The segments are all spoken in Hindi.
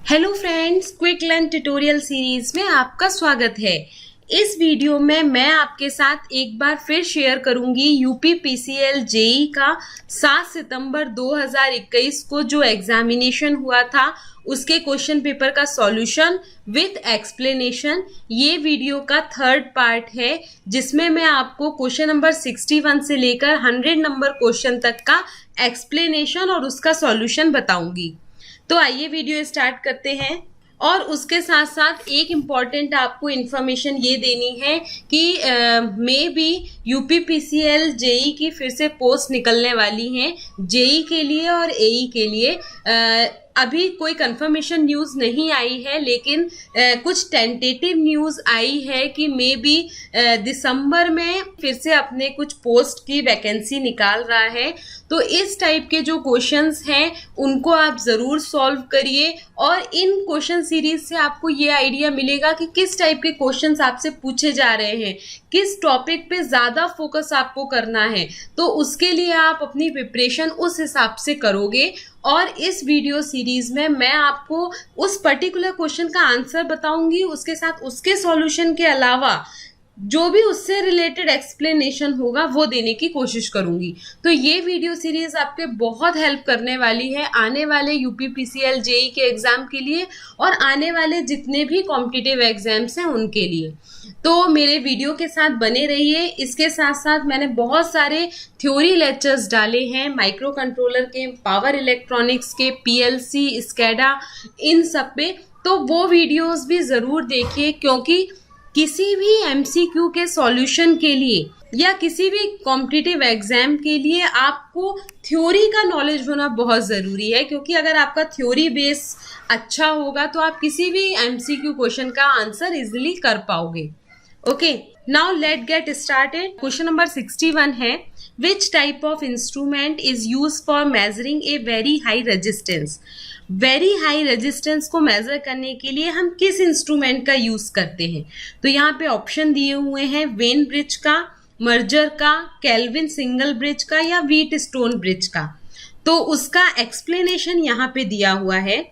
Hello friends, quick learn tutorial series में आपका स्वागत है। इस वीडियो में मैं आपके साथ एक बार फिर शेयर करूंगी यूपीपीसीएल जेई का 7 सितंबर 2021 को जो एग्जामिनेशन हुआ था उसके क्वेश्चन पेपर का सॉल्यूशन विथ एक्सप्लेनेशन। ये वीडियो का थर्ड पार्ट है जिसमें मैं आपको क्वेश्चन नंबर 61 से लेकर 100 नंबर क्वेश्चन तक का एक्सप्लेनेशन और उसका सॉल्यूशन बताऊंगी। तो आइए वीडियो स्टार्ट करते हैं। और उसके साथ साथ एक इम्पॉर्टेंट आपको इन्फॉर्मेशन ये देनी है कि मे बी यूपीपीसीएल जेई की फिर से पोस्ट निकलने वाली हैं जेई के लिए और एई के लिए। अभी कोई कंफर्मेशन न्यूज़ नहीं आई है, लेकिन कुछ टेंटेटिव न्यूज़ आई है कि मे बी दिसंबर में फिर से अपने कुछ पोस्ट की वैकेंसी निकाल रहा है। तो इस टाइप के जो क्वेश्चंस हैं उनको आप ज़रूर सॉल्व करिए और इन क्वेश्चन सीरीज से आपको ये आइडिया मिलेगा कि किस टाइप के क्वेश्चंस आपसे पूछे जा रहे हैं, किस टॉपिक पे ज़्यादा फोकस आपको करना है। तो उसके लिए आप अपनी प्रिपरेशन उस हिसाब से करोगे। और इस वीडियो सीरीज में मैं आपको उस पर्टिकुलर क्वेश्चन का आंसर बताऊंगी, उसके साथ उसके सॉल्यूशन के अलावा जो भी उससे रिलेटेड एक्सप्लेनेशन होगा वो देने की कोशिश करूंगी। तो ये वीडियो सीरीज आपके बहुत हेल्प करने वाली है आने वाले यूपीपीसीएल जेई के एग्जाम के लिए और आने वाले जितने भी कॉम्पिटिटिव एग्जाम्स हैं उनके लिए। तो मेरे वीडियो के साथ बने रहिए। इसके साथ साथ मैंने बहुत सारे थ्योरी लेक्चर्स डाले हैं माइक्रो कंट्रोलर के, पावर इलेक्ट्रॉनिक्स के, पीएलसी, स्कैडा, इन सब पे। तो वो वीडियोस भी ज़रूर देखिए, क्योंकि किसी भी एमसीक्यू के सॉल्यूशन के लिए या किसी भी कॉम्पिटिटिव एग्जाम के लिए आपको थ्योरी का नॉलेज होना बहुत ज़रूरी है। क्योंकि अगर आपका थ्योरी बेस अच्छा होगा तो आप किसी भी एमसीक्यू क्वेश्चन का आंसर इजीली कर पाओगे। Okay, now let get started. Question number 61 है, which type of instrument is use for measuring a very high resistance. Very high resistance को मेजर करने के लिए हम किस इंस्ट्रूमेंट का यूज करते हैं। तो यहाँ पे ऑप्शन दिए हुए हैं वेन ब्रिज का, मर्जर का, केल्विन सिंगल ब्रिज का या व्हीट स्टोन ब्रिज का। तो उसका एक्सप्लेनेशन यहाँ पे दिया हुआ है।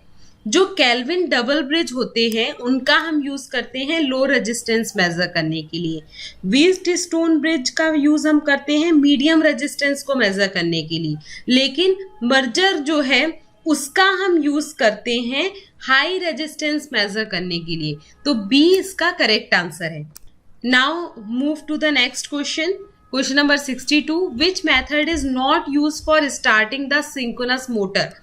जो केल्विन डबल ब्रिज होते हैं उनका हम यूज करते हैं लो रेजिस्टेंस मेजर करने के लिए। व्हीट स्टोन ब्रिज का यूज हम करते हैं मीडियम रेजिस्टेंस को मेजर करने के लिए। लेकिन मर्जर जो है उसका हम यूज करते हैं हाई रेजिस्टेंस मेजर करने के लिए। तो बी इसका करेक्ट आंसर है। Now move to the next question. Question number 62, which method is not use for starting the synchronous motor.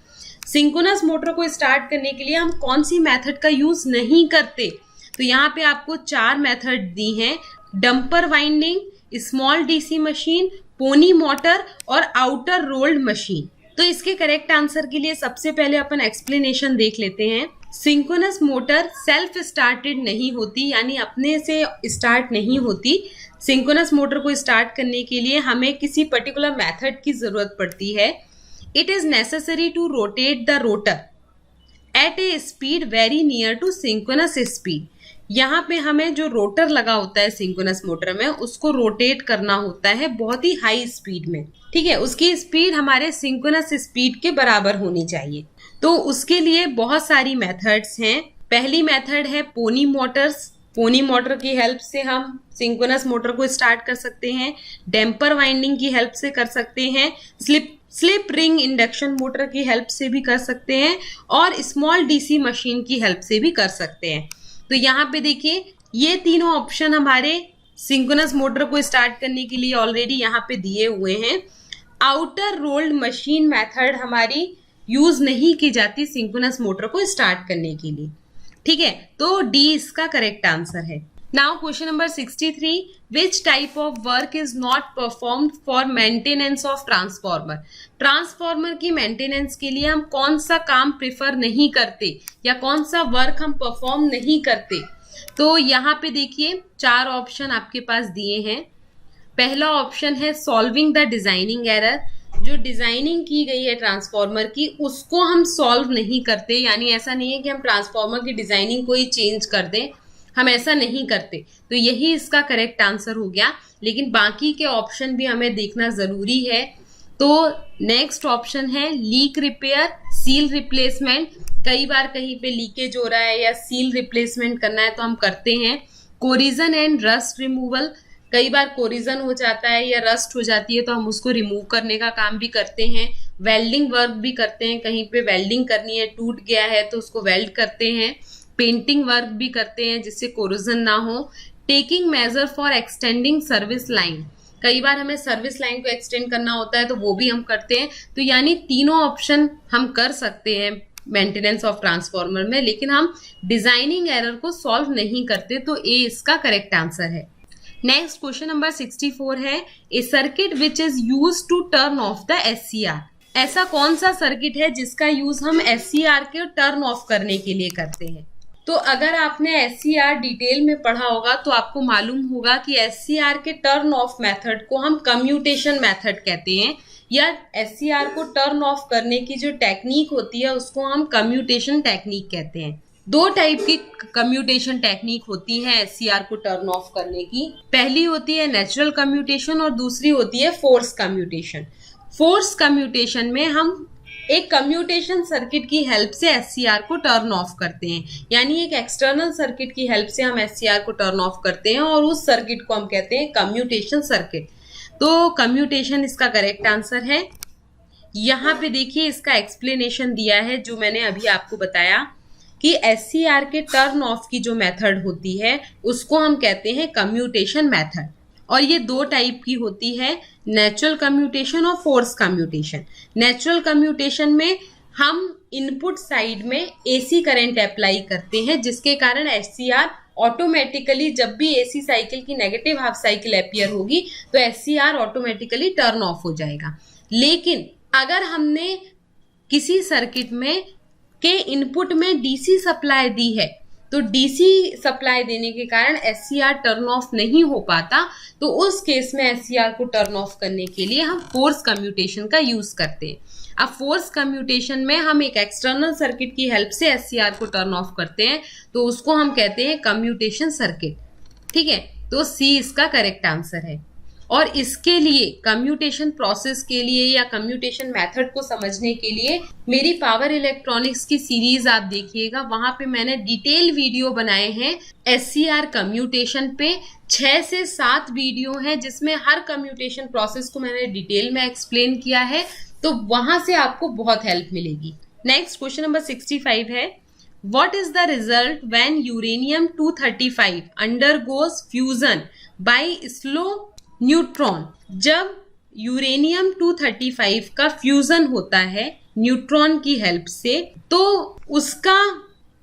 Synchronous motor को स्टार्ट करने के लिए हम कौन सी मेथड का यूज नहीं करते। तो यहाँ पे आपको 4 मेथड दी हैं, damper winding, small DC machine, pony motor और आउटर रोल्ड मशीन। तो इसके करेक्ट आंसर के लिए सबसे पहले अपन एक्सप्लेनेशन देख लेते हैं। सिंक्रोनस मोटर सेल्फ स्टार्टेड नहीं होती, यानी अपने से स्टार्ट नहीं होती। सिंक्रोनस मोटर को स्टार्ट करने के लिए हमें किसी पर्टिकुलर मेथड की जरूरत पड़ती है। It is necessary to rotate the rotor at a speed very near to synchronous speed. यहाँ पे हमें जो रोटर लगा होता है सिंक्रोनस मोटर में उसको रोटेट करना होता है बहुत ही हाई स्पीड में। ठीक है, उसकी स्पीड हमारे सिंक्रोनस स्पीड के बराबर होनी चाहिए। तो उसके लिए बहुत सारी मेथड्स हैं। पहली मेथड है पोनी मोटर्स। पोनी मोटर की हेल्प से हम सिंक्रोनस मोटर को स्टार्ट कर सकते हैं। डैम्पर वाइंडिंग की हेल्प से कर सकते हैं। स्लिप रिंग इंडक्शन मोटर की हेल्प से भी कर सकते हैं और स्मॉल डीसी मशीन की हेल्प से भी कर सकते हैं। तो यहाँ पे देखिए ये तीनों ऑप्शन हमारे सिंक्रोनस मोटर को स्टार्ट करने के लिए ऑलरेडी यहाँ पे दिए हुए हैं। आउटर रोल्ड मशीन मेथड हमारी यूज नहीं की जाती सिंक्रोनस मोटर को स्टार्ट करने के लिए। ठीक है, तो डी इसका करेक्ट आंसर है। Now question number 63, which type of work is not performed for maintenance of transformer. Transformer की मेंटेनेंस के लिए हम कौन सा काम प्रिफर नहीं करते या कौन सा वर्क हम परफॉर्म नहीं करते। तो यहाँ पे देखिए 4 ऑप्शन आपके पास दिए हैं। पहला ऑप्शन है सॉल्विंग द डिजाइनिंग एरर। जो डिजाइनिंग की गई है ट्रांसफॉर्मर की उसको हम सॉल्व नहीं करते, यानी ऐसा नहीं है कि हम ट्रांसफॉर्मर की डिजाइनिंग को ही चेंज कर दें, हम ऐसा नहीं करते। तो यही इसका करेक्ट आंसर हो गया। लेकिन बाकी के ऑप्शन भी हमें देखना जरूरी है। तो नेक्स्ट ऑप्शन है लीक रिपेयर, सील रिप्लेसमेंट, कई बार कहीं पे लीकेज हो रहा है या सील रिप्लेसमेंट करना है तो हम करते हैं। कोरिजन एंड रस्ट रिमूवल, कई बार कोरिजन हो जाता है या रस्ट हो जाती है तो हम उसको रिमूव करने का काम भी करते हैं। वेल्डिंग वर्क भी करते हैं, कहीं पे वेल्डिंग करनी है, टूट गया है तो उसको वेल्ड करते हैं। पेंटिंग वर्क भी करते हैं जिससे कोरिजन ना हो। Taking measure for extending service line, कई बार हमें सर्विस लाइन को एक्सटेंड करना होता है तो वो भी हम करते हैं। तो यानी तीनों ऑप्शन हम कर सकते हैं मेंटेनेंस ऑफ ट्रांसफार्मर में, लेकिन हम डिजाइनिंग एरर को सॉल्व नहीं करते, तो ए इसका करेक्ट आंसर है। नेक्स्ट क्वेश्चन नंबर 64 है, a circuit which is use to turn off the SCR। ऐसा कौन सा सर्किट है जिसका यूज हम SCR के टर्न ऑफ करने के लिए करते हैं? तो अगर आपने SCR डिटेल में पढ़ा होगा तो आपको मालूम होगा कि SCR के टर्न ऑफ मेथड को हम कम्यूटेशन मेथड कहते हैं, या SCR को टर्न ऑफ करने की जो टेक्निक होती है उसको हम कम्यूटेशन टेक्निक कहते हैं। दो टाइप की कम्यूटेशन टेक्निक होती है SCR को टर्न ऑफ करने की। पहली होती है नेचुरल कम्यूटेशन और दूसरी होती है फोर्स कम्यूटेशन। फोर्स कम्यूटेशन में हम एक कम्यूटेशन सर्किट की हेल्प से SCR को टर्न ऑफ करते हैं, यानी एक एक्सटर्नल सर्किट की हेल्प से हम SCR को टर्न ऑफ करते हैं और उस सर्किट को हम कहते हैं कम्यूटेशन सर्किट। तो कम्यूटेशन इसका करेक्ट आंसर है। यहाँ पे देखिए इसका एक्सप्लेनेशन दिया है जो मैंने अभी आपको बताया कि SCR के टर्न ऑफ की जो मेथड होती है उसको हम कहते हैं कम्यूटेशन मेथड, और ये दो टाइप की होती है, नेचुरल कम्यूटेशन और फोर्स कम्यूटेशन। नेचुरल कम्यूटेशन में हम इनपुट साइड में AC करंट अप्लाई करते हैं जिसके कारण SCR ऑटोमेटिकली, जब भी AC साइकिल की नेगेटिव हाफ साइकिल अपीयर होगी तो SCR ऑटोमेटिकली टर्न ऑफ हो जाएगा। लेकिन अगर हमने किसी सर्किट में के इनपुट में DC सप्लाई दी है तो DC सप्लाई देने के कारण SCR टर्न ऑफ नहीं हो पाता, तो उस केस में SCR को टर्न ऑफ करने के लिए हम फोर्स कम्यूटेशन का यूज करते हैं। अब फोर्स कम्यूटेशन में हम एक एक्सटर्नल सर्किट की हेल्प से SCR को टर्न ऑफ करते हैं तो उसको हम कहते हैं कम्यूटेशन सर्किट। ठीक है, तो C इसका करेक्ट आंसर है। और इसके लिए कम्यूटेशन प्रोसेस के लिए या कम्यूटेशन मेथड को समझने के लिए मेरी पावर इलेक्ट्रॉनिक्स की सीरीज आप देखिएगा, वहां पे मैंने डिटेल वीडियो बनाए हैं SCR कम्यूटेशन पे। 6 से 7 वीडियो हैं जिसमें हर कम्यूटेशन प्रोसेस को मैंने डिटेल में एक्सप्लेन किया है, तो वहां से आपको बहुत हेल्प मिलेगी। नेक्स्ट क्वेश्चन नंबर 65 है, What is the result when uranium-235 undergoes fusion by slow neutron? जब यूरेनियम 235 का फ्यूजन होता है न्यूट्रॉन की हेल्प से तो उसका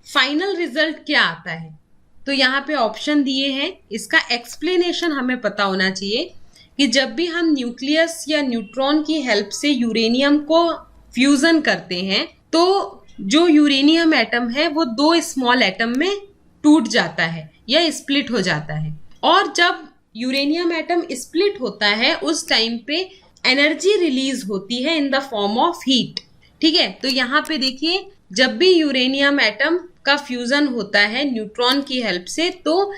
फाइनल रिजल्ट क्या आता है? तो यहाँ पे ऑप्शन दिए हैं, इसका एक्सप्लेनेशन हमें पता होना चाहिए कि जब भी हम न्यूक्लियस या न्यूट्रॉन की हेल्प से यूरेनियम को फ्यूजन करते हैं तो जो यूरेनियम एटम है वो 2 स्मॉल एटम में टूट जाता है या स्प्लिट हो जाता है, और जब यूरेनियम एटम स्प्लिट होता है उस टाइम पे एनर्जी रिलीज होती है इन द फॉर्म ऑफ हीट। ठीक है, तो यहाँ पे देखिए जब भी यूरेनियम एटम का फ्यूजन होता है न्यूट्रॉन की हेल्प से तो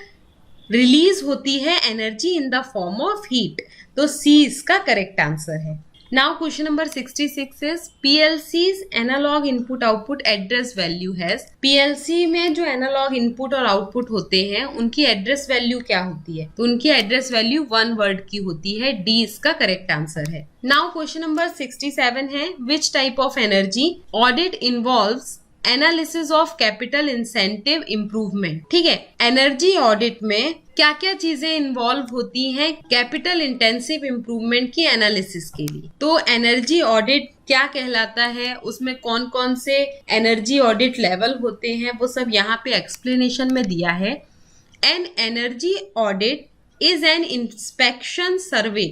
रिलीज होती है energy in the form of heat, तो सी इसका करेक्ट आंसर है। Now question number 66 is PLC's analog input output address value has. PLC में जो एनालॉग इनपुट और आउटपुट होते हैं उनकी एड्रेस वैल्यू क्या होती है? तो उनकी एड्रेस वैल्यू 1 वर्ड की होती है, डी इसका करेक्ट आंसर है। नाउ क्वेश्चन नंबर 67 है, which type of energy audit involves analysis of capital incentive improvement. ठीक है, एनर्जी ऑडिट में क्या क्या चीजें इन्वॉल्व होती हैं कैपिटल इंटेंसिव इम्प्रूवमेंट की एनालिसिस के लिए? तो एनर्जी ऑडिट क्या कहलाता है, उसमें कौन कौन से एनर्जी ऑडिट लेवल होते हैं, वो सब यहाँ पे एक्सप्लेनेशन में दिया है। An energy audit is an inspection survey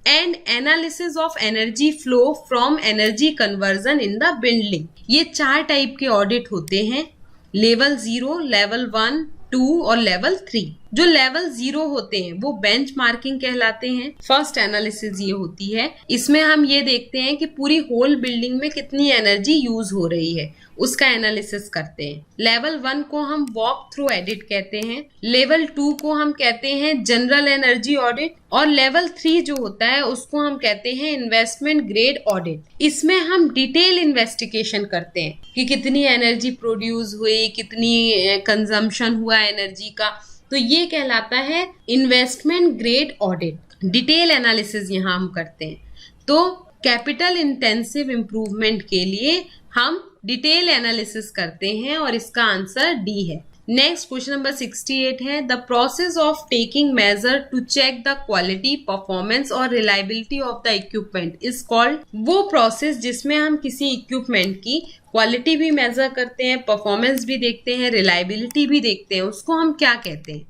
and analysis of energy flow from energy conversion in the building. ये 4 टाइप के ऑडिट होते हैं, लेवल 0, लेवल 1, 2 और लेवल 3। जो लेवल 0 होते हैं वो बेंचमार्किंग कहलाते हैं। फर्स्ट एनालिसिस ये होती है, इसमें हम ये देखते हैं कि पूरी होल बिल्डिंग में कितनी एनर्जी यूज हो रही है, उसका एनालिसिस करते हैं। लेवल 1 को हम वॉक थ्रू एडिट कहते हैं, लेवल 2 को हम कहते हैं जनरल एनर्जी ऑडिट, और लेवल 3 जो होता है उसको हम कहते हैं इन्वेस्टमेंट ग्रेड ऑडिट। इसमें हम डिटेल इन्वेस्टिगेशन करते हैं कि कितनी एनर्जी प्रोड्यूस हुई, कितनी कंजम्पशन हुआ एनर्जी का, तो ये कहलाता है investment grade audit. Detail analysis यहाँ हम करते हैं। तो कैपिटल इंटेंसिव इंप्रूवमेंट के लिए हम डिटेल एनालिसिस करते हैं और इसका आंसर डी है। नेक्स्ट क्वेश्चन नंबर 68 है, the process of taking measure to check the quality, performance और reliability of the equipment is called. वो प्रोसेस जिसमें हम किसी इक्विपमेंट की क्वालिटी भी मेजर करते हैं, परफॉर्मेंस भी देखते हैं, रिलायबिलिटी भी देखते हैं, उसको हम क्या कहते हैं?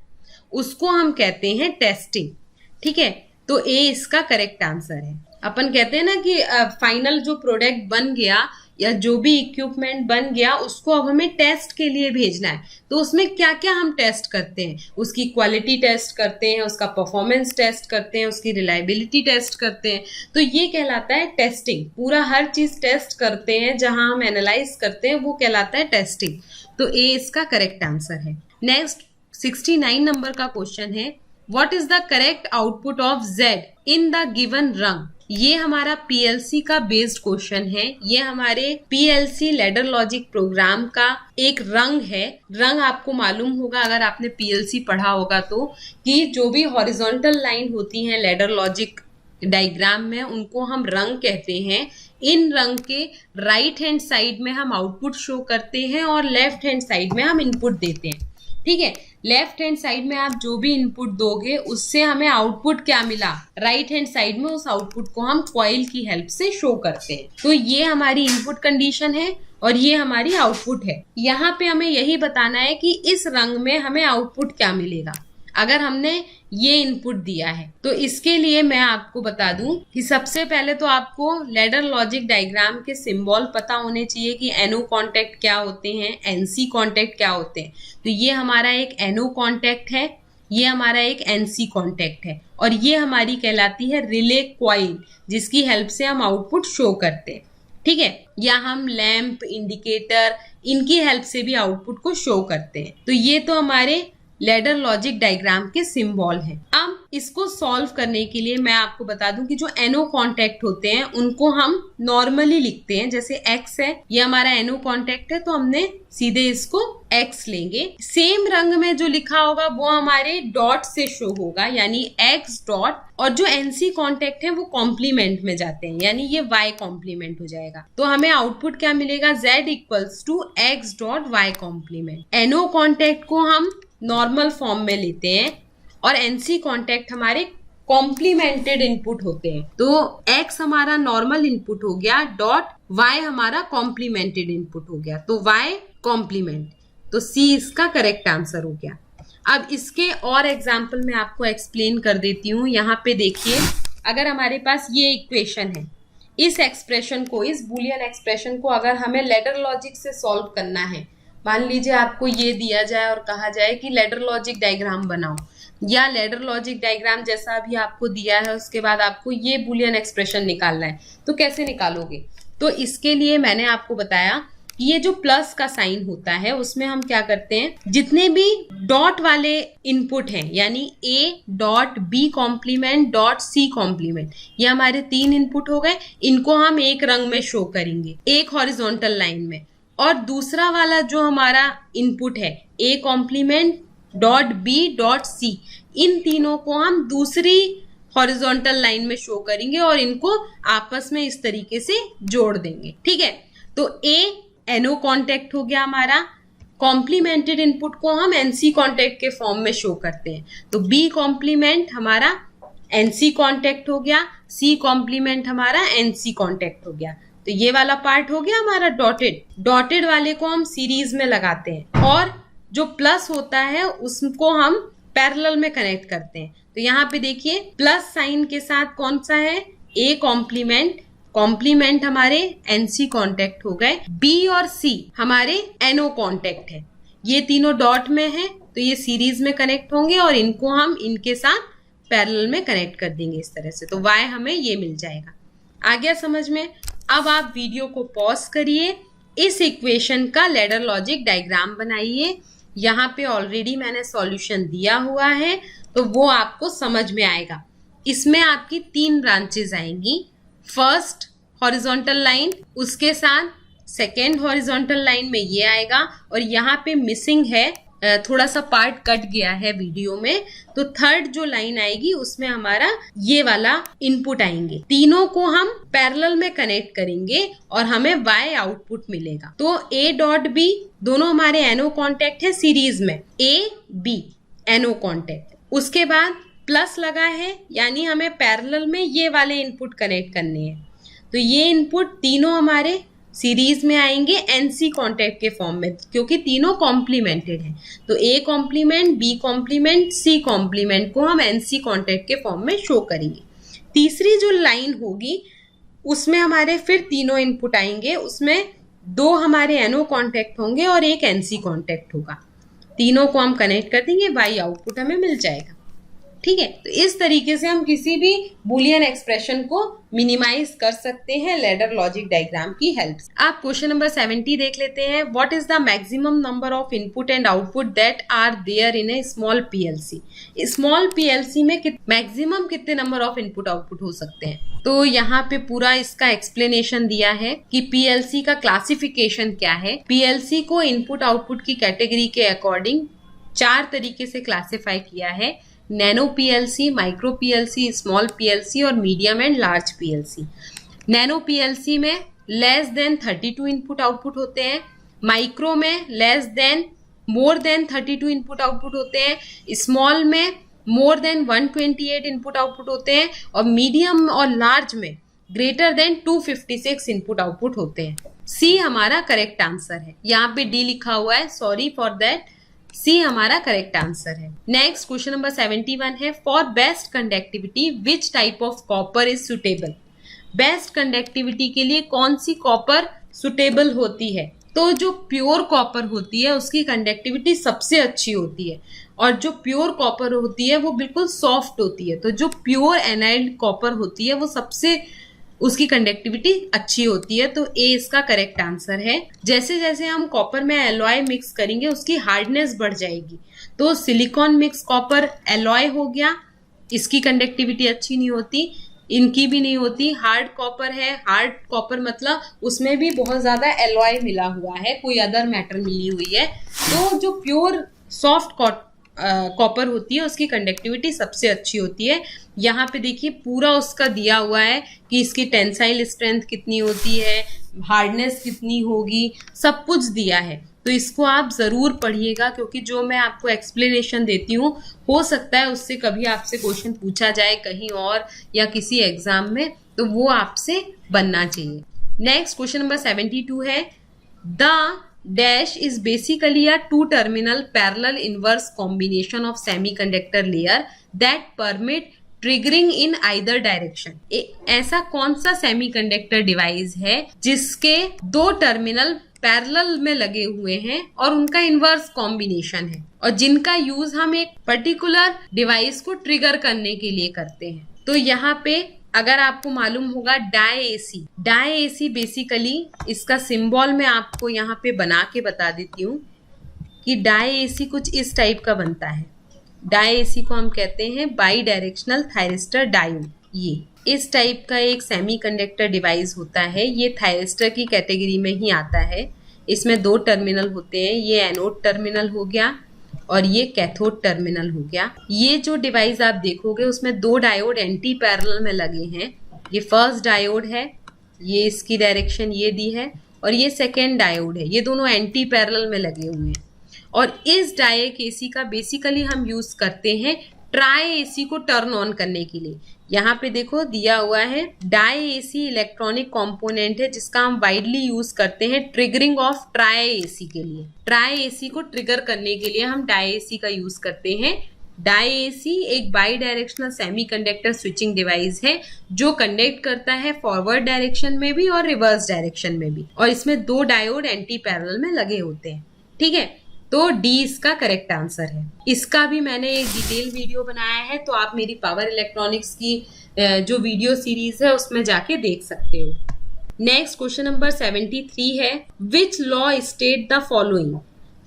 उसको हम कहते हैं टेस्टिंग। ठीक है, तो ए इसका करेक्ट आंसर है। अपन कहते हैं ना कि फाइनल जो प्रोडक्ट बन गया या जो भी इक्विपमेंट बन गया उसको अब हमें टेस्ट के लिए भेजना है, तो उसमें क्या क्या हम टेस्ट करते हैं? उसकी क्वालिटी टेस्ट करते हैं, उसका परफॉर्मेंस टेस्ट करते हैं, उसकी रिलायबिलिटी टेस्ट करते हैं, तो ये कहलाता है टेस्टिंग। पूरा हर चीज टेस्ट करते हैं, जहां हम एनालाइज करते हैं वो कहलाता है टेस्टिंग। तो ए इसका करेक्ट आंसर है। नेक्स्ट 69 नंबर का क्वेश्चन है, what is the correct output of Z in the given रंग। ये हमारा पीएलसी का बेस्ड क्वेश्चन है। ये हमारे पीएलसी लैडर लॉजिक प्रोग्राम का एक रंग है। रंग आपको मालूम होगा अगर आपने पीएलसी पढ़ा होगा तो, कि जो भी हॉरिजॉन्टल लाइन होती हैं लैडर लॉजिक डायग्राम में उनको हम रंग कहते हैं। इन रंग के राइट हैंड साइड में हम आउटपुट शो करते हैं और लेफ्ट हैंड साइड में हम इनपुट देते हैं। ठीक है, लेफ्ट हैंड साइड में आप जो भी इनपुट दोगे उससे हमें आउटपुट क्या मिला, राइट हैंड साइड में उस आउटपुट को हम कॉइल की हेल्प से शो करते हैं। तो ये हमारी इनपुट कंडीशन है और ये हमारी आउटपुट है। यहाँ पे हमें यही बताना है कि इस रंग में हमें आउटपुट क्या मिलेगा अगर हमने ये इनपुट दिया है। तो इसके लिए मैं आपको बता दूं कि सबसे पहले तो आपको लैडर लॉजिक डायग्राम के सिंबल पता होने चाहिए कि NO कॉन्टेक्ट क्या होते हैं, NC कॉन्टेक्ट क्या होते हैं। तो ये हमारा एक NO कॉन्टेक्ट है, ये हमारा एक NC कॉन्टेक्ट है और ये हमारी कहलाती है रिले कॉइल, जिसकी हेल्प से हम आउटपुट शो करते हैं। ठीक है, या हम लैंप, इंडिकेटर, इनकी हेल्प से भी आउटपुट को शो करते हैं। तो ये तो हमारे लैडर लॉजिक डायग्राम के सिंबल हैं। अब इसको सॉल्व करने के लिए मैं आपको बता दूं कि जो NO कॉन्टेक्ट होते हैं उनको हम नॉर्मली लिखते हैं। जैसे X है, ये हमारा NO कॉन्टेक्ट है तो हमने सीधे इसको X लेंगे। सेम रंग में जो लिखा होगा वो हमारे डॉट से शो होगा, यानी X डॉट, और जो NC कॉन्टेक्ट है वो कॉम्प्लीमेंट में जाते हैं, यानी ये Y कॉम्प्लीमेंट हो जाएगा। तो हमें आउटपुट क्या मिलेगा, Z equals to X dot Y complement. NO contact को हम नॉर्मल फॉर्म में लेते हैं और NC कॉन्टेक्ट हमारे कॉम्प्लीमेंटेड इनपुट होते हैं। तो X हमारा नॉर्मल इनपुट हो गया, डॉट Y हमारा कॉम्प्लीमेंटेड इनपुट हो गया, तो Y कॉम्प्लीमेंट। तो C इसका करेक्ट आंसर हो गया। अब इसके और एग्जाम्पल मैं आपको एक्सप्लेन कर देती हूँ। यहाँ पे देखिए, अगर हमारे पास ये इक्वेशन है, इस एक्सप्रेशन को, इस बूलियन एक्सप्रेशन को अगर हमें लैडर लॉजिक से सॉल्व करना है, मान लीजिए आपको ये दिया जाए और कहा जाए कि लैडर लॉजिक डायग्राम बनाओ, या लैडर लॉजिक डायग्राम जैसा अभी आपको दिया है उसके बाद आपको ये बूलियन एक्सप्रेशन निकालना है, तो कैसे निकालोगे? तो इसके लिए मैंने आपको बताया कि ये जो प्लस का साइन होता है उसमें हम क्या करते हैं, जितने भी डॉट वाले इनपुट हैं, यानी A dot B complement dot C complement, ये हमारे 3 इनपुट हो गए। इनको हम एक रंग में शो करेंगे, एक हॉरिजॉन्टल लाइन में, और दूसरा वाला जो हमारा इनपुट है A complement dot B dot C, इन तीनों को हम दूसरी हॉरिजॉन्टल लाइन में शो करेंगे और इनको आपस में इस तरीके से जोड़ देंगे। ठीक है, तो A NO कॉन्टेक्ट हो गया हमारा, कॉम्प्लीमेंटेड इनपुट को हम NC कॉन्टेक्ट के फॉर्म में शो करते हैं, तो B कॉम्प्लीमेंट हमारा NC कॉन्टेक्ट हो गया, C कॉम्प्लीमेंट हमारा NC कॉन्टेक्ट हो गया। तो ये वाला पार्ट हो गया हमारा डॉटेड वाले को हम सीरीज में लगाते हैं और जो प्लस होता है उसको हम पैरेलल में कनेक्ट करते हैं। तो यहाँ पे देखिए प्लस साइन के साथ कौन सा है, A कॉम्प्लीमेंट हमारे NC कॉन्टेक्ट हो गए, B और C हमारे NO कॉन्टेक्ट है। ये तीनों डॉट में है तो ये सीरीज में कनेक्ट होंगे और इनको हम इनके साथ पैरेलल में कनेक्ट कर देंगे इस तरह से, तो y हमें ये मिल जाएगा। आ गया समझ में? अब आप वीडियो को पॉज करिए, इस इक्वेशन का लैडर लॉजिक डायग्राम बनाइए। यहाँ पे ऑलरेडी मैंने सॉल्यूशन दिया हुआ है तो वो आपको समझ में आएगा। इसमें आपकी 3 ब्रांचेस आएंगी। फर्स्ट हॉरिजॉन्टल लाइन, उसके साथ सेकेंड हॉरिजॉन्टल लाइन में ये आएगा, और यहाँ पे मिसिंग है, थोड़ा सा पार्ट कट गया है वीडियो में, तो थर्ड जो लाइन आएगी उसमें हमारा ये वाला इनपुट आएंगे। तीनों को हम पैरेलल में कनेक्ट करेंगे और हमें y आउटपुट मिलेगा। तो a डॉट b दोनों हमारे एनो कॉन्टेक्ट है सीरीज में, a b एनो कॉन्टेक्ट। उसके बाद प्लस लगा है, यानी हमें पैरेलल में ये वाले इनपुट कनेक्ट करने हैं। तो ये इनपुट तीनों हमारे सीरीज में आएंगे NC कॉन्टेक्ट के फॉर्म में, क्योंकि तीनों कॉम्प्लीमेंटेड हैं। तो A complement, B complement, C complement को हम NC कॉन्टेक्ट के फॉर्म में शो करेंगे। तीसरी जो लाइन होगी उसमें हमारे फिर तीनों इनपुट आएंगे, उसमें 2 हमारे एनो कॉन्टेक्ट होंगे और एक NC कॉन्टेक्ट होगा। तीनों को हम कनेक्ट कर देंगे, y आउटपुट हमें मिल जाएगा। ठीक है, तो इस तरीके से हम किसी भी बुलियन एक्सप्रेशन को मिनिमाइज कर सकते हैं लैडर लॉजिक डायग्राम की हेल्प से। आप क्वेश्चन नंबर 70 देख लेते हैं। What is the maximum number of input and output that are there in a small PLC. Small PLC में मैक्सिमम कितने नंबर ऑफ इनपुट आउटपुट हो सकते हैं? तो यहाँ पे पूरा इसका एक्सप्लेनेशन दिया है कि पीएलसी का क्लासिफिकेशन क्या है। पीएलसी को इनपुट आउटपुट की कैटेगरी के अकॉर्डिंग 4 तरीके से क्लासिफाई किया है: nano PLC, micro PLC, small PLC और medium and large PLC. Nano PLC में लेस देन 32 इनपुट आउटपुट होते हैं, माइक्रो में less than more than 32 input output होते हैं, स्मॉल में मोर देन 128 इनपुट आउटपुट होते हैं, और मीडियम और लार्ज में ग्रेटर देन 256 इनपुट आउटपुट होते हैं। सी हमारा करेक्ट आंसर है। यहाँ पे डी लिखा हुआ है, सॉरी फॉर दैट, सी हमारा करेक्ट आंसर है। नेक्स्ट क्वेश्चन नंबर 71 है, for best conductivity which type of copper is suitable. Best conductivity के लिए कौन सी कॉपर सुटेबल होती है? तो जो प्योर कॉपर होती है उसकी कंडक्टिविटी सबसे अच्छी होती है, और जो प्योर कॉपर होती है वो बिल्कुल सॉफ्ट होती है। तो जो प्योर एनाइल्ड कॉपर होती है वो सबसे उसकी कंडक्टिविटी अच्छी होती है। तो ए इसका करेक्ट आंसर है। जैसे जैसे हम कॉपर में एलॉय मिक्स करेंगे उसकी हार्डनेस बढ़ जाएगी। तो सिलिकॉन मिक्स कॉपर एलॉय हो गया, इसकी कंडक्टिविटी अच्छी नहीं होती, इनकी भी नहीं होती। हार्ड कॉपर है, हार्ड कॉपर मतलब उसमें भी बहुत ज्यादा एलॉय मिला हुआ है, कोई अदर मैटर मिली हुई है। तो जो प्योर सॉफ्ट कॉपर होती है उसकी कंडक्टिविटी सबसे अच्छी होती है। यहाँ पे देखिए पूरा उसका दिया हुआ है कि इसकी टेंसाइल स्ट्रेंथ कितनी होती है, हार्डनेस कितनी होगी, सब कुछ दिया है। तो इसको आप जरूर पढ़िएगा, क्योंकि जो मैं आपको एक्सप्लेनेशन देती हूँ हो सकता है उससे कभी आपसे क्वेश्चन पूछा जाए कहीं और या किसी एग्जाम में, तो वो आपसे बनना चाहिए। नेक्स्ट क्वेश्चन नंबर 72 है, the dash is basically a 2-terminal parallel inverse combination of semiconductor layer that permit triggering in either direction। ऐसा कौन सा सेमीकंडक्टर डिवाइस है जिसके 2 टर्मिनल पैरेलल में लगे हुए हैं और उनका इनवर्स कॉम्बिनेशन है, और जिनका यूज हम एक पर्टिकुलर डिवाइस को ट्रिगर करने के लिए करते हैं? तो यहाँ पे अगर आपको मालूम होगा डाई एसी बेसिकली इसका सिंबल मैं आपको यहाँ पे बना के बता देती हूँ कि डाई एसी कुछ इस टाइप का बनता है। डाई एसी को हम कहते हैं बाई डायरेक्शनल थायरिस्टर डायोड। ये इस टाइप का एक सेमीकंडक्टर डिवाइस होता है, ये थायरिस्टर की कैटेगरी में ही आता है। इसमें 2 टर्मिनल होते हैं, ये एनोड टर्मिनल हो गया और ये कैथोड टर्मिनल हो गया। ये जो डिवाइस आप देखोगे उसमें 2 डायोड एंटी पैरेलल में लगे हैं। ये फर्स्ट डायोड है, ये इसकी डायरेक्शन ये दी है, और ये सेकेंड डायोड है, ये दोनों एंटी पैरेलल में लगे हुए हैं। और इस डायरेक्ट एसी का बेसिकली हम यूज करते हैं ट्राई एसी को टर्न ऑन करने के लिए। यहाँ पे देखो दिया हुआ है, डाई एसी इलेक्ट्रॉनिक कंपोनेंट है जिसका हम वाइडली यूज करते हैं ट्रिगरिंग ऑफ ट्राई एसी के लिए। ट्राई एसी को ट्रिगर करने के लिए हम डाई एसी का यूज करते हैं। डाई एसी एक by directional semiconductor switching device है जो कंडक्ट करता है फॉरवर्ड डायरेक्शन में भी और रिवर्स डायरेक्शन में भी, और इसमें 2 डायोड एंटी पैरेलल में लगे होते हैं। ठीक है, तो डी इसका करेक्ट आंसर है। इसका भी मैंने एक डिटेल वीडियो बनाया है, तो आप मेरी पावर इलेक्ट्रॉनिक्स की जो वीडियो सीरीज है उसमें जाके देख सकते हो। नेक्स्ट क्वेश्चन नंबर 73 है, which law state the following.